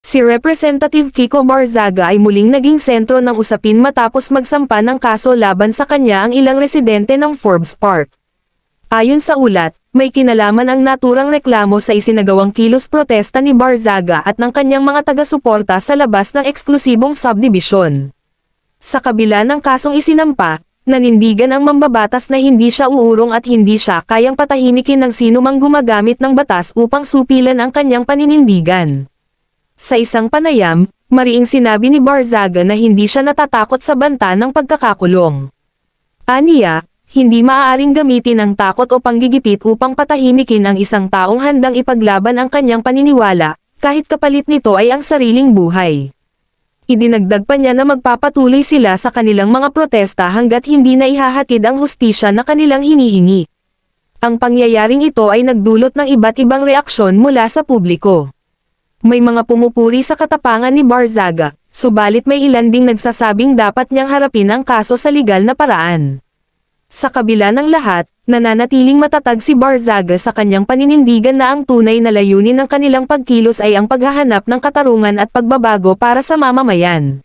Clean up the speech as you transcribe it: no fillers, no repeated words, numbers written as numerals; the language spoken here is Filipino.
Si Representative Kiko Barzaga ay muling naging sentro ng usapin matapos magsampa ng kaso laban sa kanya ang ilang residente ng Forbes Park. Ayon sa ulat, may kinalaman ang naturang reklamo sa isinagawang kilos protesta ni Barzaga at ng kanyang mga taga-suporta sa labas ng eksklusibong subdivision. Sa kabila ng kasong isinampa, nanindigan ang mambabatas na hindi siya uurong at hindi siya kayang patahimikin ng sino mang gumagamit ng batas upang supilan ang kanyang paninindigan. Sa isang panayam, mariing sinabi ni Barzaga na hindi siya natatakot sa banta ng pagkakakulong. Aniya, hindi maaaring gamitin ang takot o panggigipit upang patahimikin ang isang taong handang ipaglaban ang kanyang paniniwala, kahit kapalit nito ay ang sariling buhay. Idinagdag pa niya na magpapatuloy sila sa kanilang mga protesta hanggat hindi na ihahatid ang hustisya na kanilang hinihingi. Ang pangyayaring ito ay nagdulot ng iba't ibang reaksyon mula sa publiko. May mga pumupuri sa katapangan ni Barzaga, subalit may ilan ding nagsasabing dapat niyang harapin ang kaso sa legal na paraan. Sa kabila ng lahat, nananatiling matatag si Barzaga sa kanyang paninindigan na ang tunay na layunin ng kanilang pagkilos ay ang paghahanap ng katarungan at pagbabago para sa mamamayan.